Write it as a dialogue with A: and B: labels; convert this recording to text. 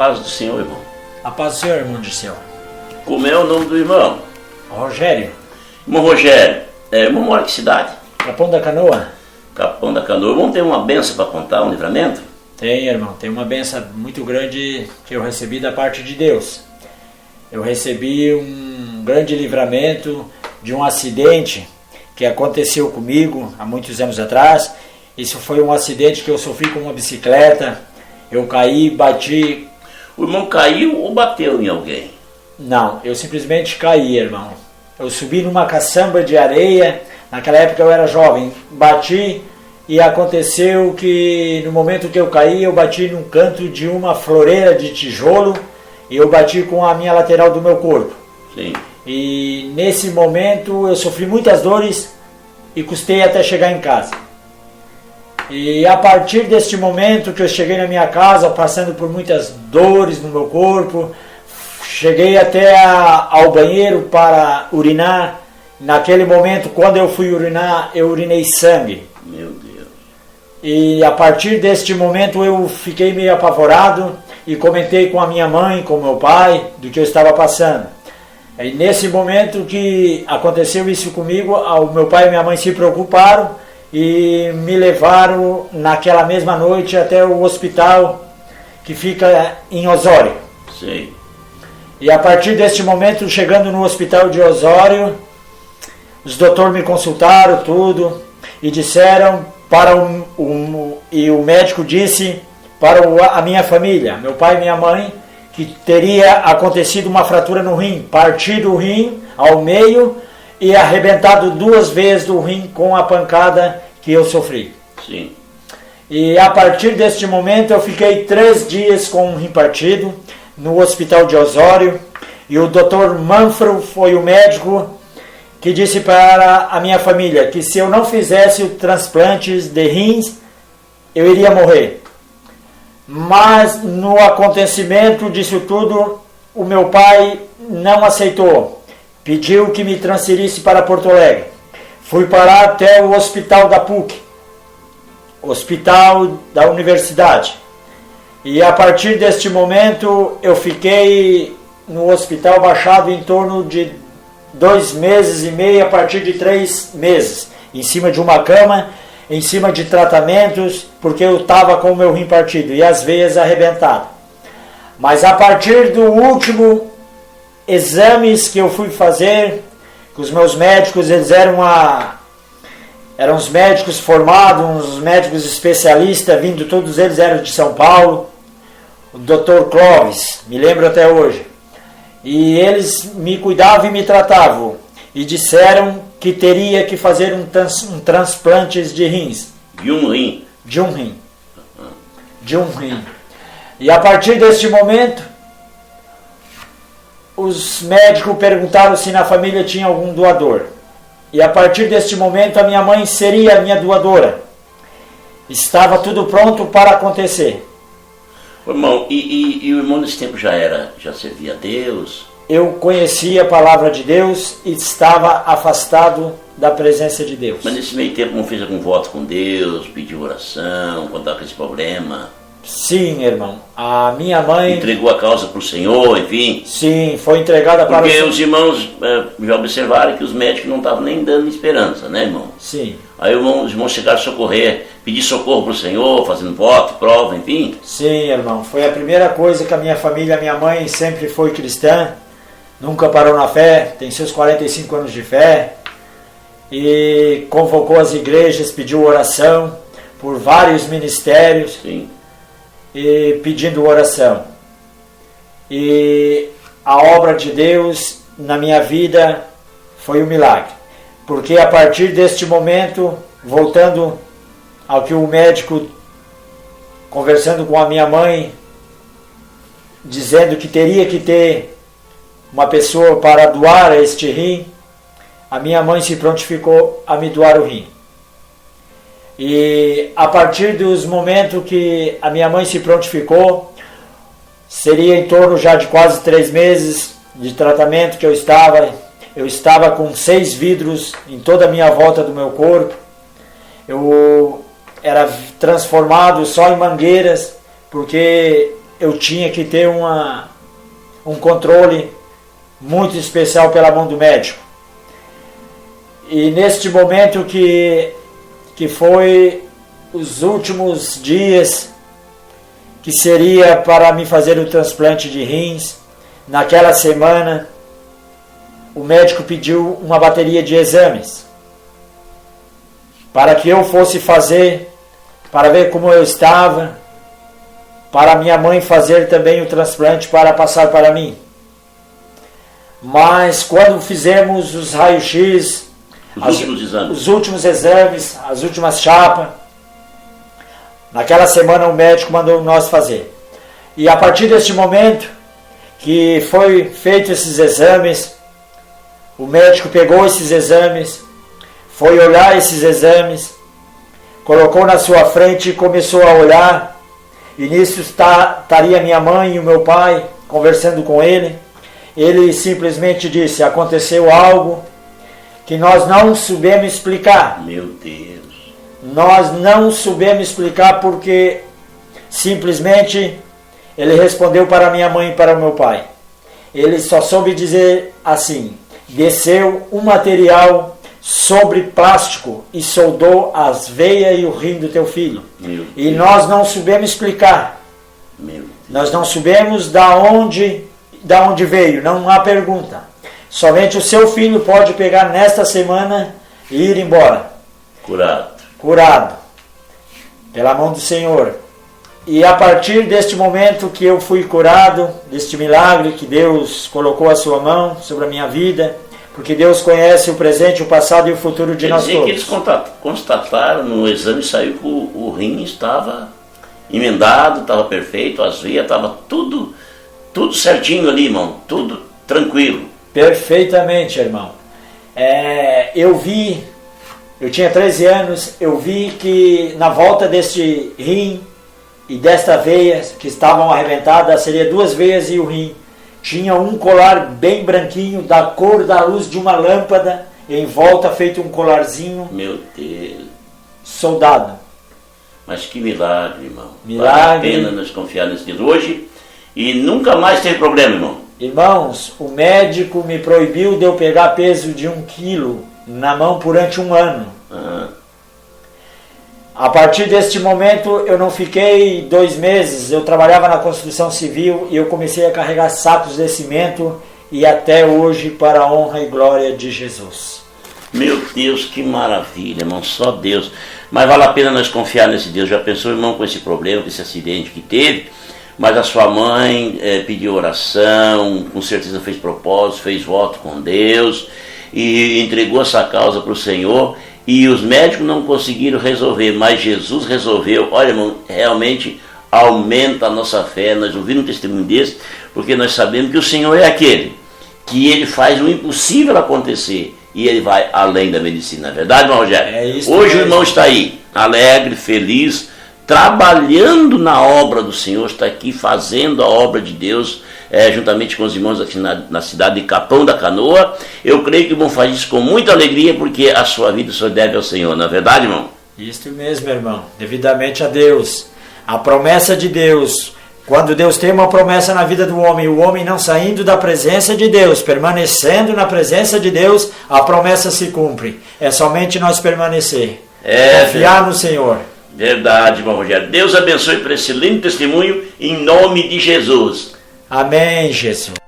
A: paz do Senhor, irmão.
B: A paz do Senhor, irmão Dirceu.
A: Como é o nome do irmão?
B: Rogério.
A: Irmão Rogério, irmão mora em que cidade?
B: Capão da Canoa.
A: Capão da Canoa. Vamos ter uma benção para contar, um livramento?
B: Tem, irmão. Tem uma benção muito grande que eu recebi da parte de Deus. Eu recebi um grande livramento de um acidente que aconteceu comigo há muitos anos atrás. Isso foi um acidente que eu sofri com uma bicicleta. Eu caí, bati.
A: O irmão caiu ou bateu em alguém?
B: Não, eu simplesmente caí, irmão. Eu subi numa caçamba de areia. Naquela época eu era jovem. Bati e aconteceu que no momento que eu caí, eu bati num canto de uma floreira de tijolo e eu bati com a minha lateral do meu corpo.
A: Sim.
B: E nesse momento eu sofri muitas dores e custei até chegar em casa. E a partir deste momento que eu cheguei na minha casa, passando por muitas dores no meu corpo, cheguei até ao banheiro para urinar. Naquele momento, quando eu fui urinar, eu urinei sangue.
A: Meu Deus.
B: E a partir deste momento eu fiquei meio apavorado e comentei com a minha mãe, com meu pai, do que eu estava passando. E nesse momento que aconteceu isso comigo, o meu pai e minha mãe se preocuparam e me levaram naquela mesma noite até o hospital que fica em Osório.
A: Sim.
B: E a partir deste momento, chegando no hospital de Osório, os doutores me consultaram tudo e disseram e o médico disse para a minha família, meu pai e minha mãe, que teria acontecido uma fratura no rim, partido o rim ao meio e arrebentado 2 vezes do rim com a pancada que eu sofri.
A: Sim.
B: E a partir deste momento eu fiquei 3 dias com o rim partido no hospital de Osório e o Dr. Manfro foi o médico que disse para a minha família que se eu não fizesse o transplante de rins, eu iria morrer. Mas no acontecimento disso tudo, o meu pai não aceitou. Pediu que me transferisse para Porto Alegre. Fui parar até o hospital da PUC, hospital da universidade. E a partir deste momento eu fiquei no hospital baixado em torno de 2 meses e meio, a partir de 3 meses, em cima de uma cama, em cima de tratamentos, porque eu estava com o meu rim partido e as veias arrebentadas. Mas a partir do último exames que eu fui fazer, que os meus médicos, eles eram os médicos formados, uns médicos especialistas, vindo, todos eles eram de São Paulo, o Dr. Clóvis, me lembro até hoje. E eles me cuidavam e me tratavam. E disseram que teria que fazer um transplante de rins.
A: De um rim?
B: De um rim. De um rim. E a partir deste momento, os médicos perguntaram se na família tinha algum doador. E a partir deste momento, a minha mãe seria a minha doadora. Estava tudo pronto para acontecer.
A: Irmão, e o irmão nesse tempo já servia a Deus?
B: Eu conhecia a palavra de Deus e estava afastado da presença de Deus.
A: Mas nesse meio tempo não fez algum voto com Deus, pediu oração, contar com esse problema?
B: Sim, irmão. A minha mãe...
A: Entregou a causa para o Senhor, enfim?
B: Sim, foi entregada para o Senhor.
A: Porque os irmãos já observaram que os médicos não estavam nem dando esperança, né, irmão?
B: Sim.
A: Aí os irmãos chegaram a socorrer, pedir socorro para o Senhor, fazendo voto, prova, enfim?
B: Sim, irmão. Foi a primeira coisa que a minha família, a minha mãe sempre foi cristã, nunca parou na fé, tem seus 45 anos de fé, e convocou as igrejas, pediu oração por vários ministérios.
A: Sim.
B: E pedindo oração. E a obra de Deus na minha vida foi um milagre. Porque a partir deste momento, voltando ao que o médico, conversando com a minha mãe, dizendo que teria que ter uma pessoa para doar este rim, a minha mãe se prontificou a me doar o rim. E a partir dos momentos que a minha mãe se prontificou, seria em torno já de quase 3 meses de tratamento que eu estava com 6 vidros em toda a minha volta do meu corpo. Eu era transformado só em mangueiras, porque eu tinha que ter um controle muito especial pela mão do médico. E neste momento que foi os últimos dias que seria para me fazer o transplante de rins, naquela semana o médico pediu uma bateria de exames para que eu fosse fazer, para ver como eu estava, para minha mãe fazer também o transplante para passar para mim. Mas quando fizemos os raios-x, os últimos exames, as últimas chapas, naquela semana o médico mandou nós fazer. E a partir deste momento que foi feito esses exames, o médico pegou esses exames, foi olhar esses exames, colocou na sua frente e começou a olhar. E nisso estaria minha mãe e o meu pai conversando com ele. Ele simplesmente disse: aconteceu algo que nós não soubemos explicar.
A: Meu Deus.
B: Nós não soubemos explicar porque simplesmente ele respondeu para minha mãe e para o meu pai. Ele só soube dizer assim: desceu um material sobre plástico e soldou as veias e o rim do teu filho. E nós não soubemos explicar. Nós não soubemos da onde veio, não há pergunta. Somente o seu filho pode pegar nesta semana e ir embora. Curado. Pela mão do Senhor. E a partir deste momento que eu fui curado, deste milagre que Deus colocou a sua mão sobre a minha vida, porque Deus conhece o presente, o passado e o futuro de nós todos.
A: Que eles constataram no exame, saiu que o rim estava emendado, estava perfeito, as veias, estava tudo certinho ali, irmão, tudo tranquilo. Perfeitamente, irmão.
B: Eu tinha 13 anos, eu vi que na volta deste rim e desta veia que estavam arrebentadas, seria 2 veias e o rim, tinha um colar bem branquinho, da cor da luz de uma lâmpada, em volta feito um colarzinho.
A: Meu Deus.
B: Soldado.
A: Mas que milagre, irmão.
B: Milagre.
A: Vale a pena nós confiar nesse Deus hoje e nunca mais teve problema, irmão.
B: Irmãos, o médico me proibiu de eu pegar peso de 1 quilo na mão durante 1 ano. A partir deste momento eu não fiquei 2 meses, eu trabalhava na construção civil e eu comecei a carregar sacos de cimento e até hoje para a honra e glória de Jesus.
A: Meu Deus, que maravilha, irmão, só Deus. Mas vale a pena nós confiar nesse Deus. Já pensou, irmão, com esse problema, com esse acidente que teve, mas a sua mãe pediu oração, com certeza fez propósito, fez voto com Deus e entregou essa causa para o Senhor. E os médicos não conseguiram resolver, mas Jesus resolveu. Olha, irmão, realmente aumenta a nossa fé. Nós ouvimos um testemunho desse, porque nós sabemos que o Senhor é aquele que Ele faz o impossível acontecer e Ele vai além da medicina. Não é verdade, irmão Rogério?
B: É isso.
A: Hoje o irmão está aí, alegre, feliz, trabalhando na obra do Senhor, está aqui fazendo a obra de Deus, juntamente com os irmãos aqui na cidade de Capão da Canoa. Eu creio que o irmão faz isso com muita alegria, porque a sua vida só deve ao Senhor, não é verdade, irmão?
B: Isso mesmo, irmão, devidamente a Deus. A promessa de Deus, quando Deus tem uma promessa na vida do homem, o homem não saindo da presença de Deus, permanecendo na presença de Deus, a promessa se cumpre. É somente nós permanecer, confiar no Senhor.
A: Verdade, irmão Rogério. Deus abençoe por esse lindo testemunho, em nome de Jesus.
B: Amém, Jesus.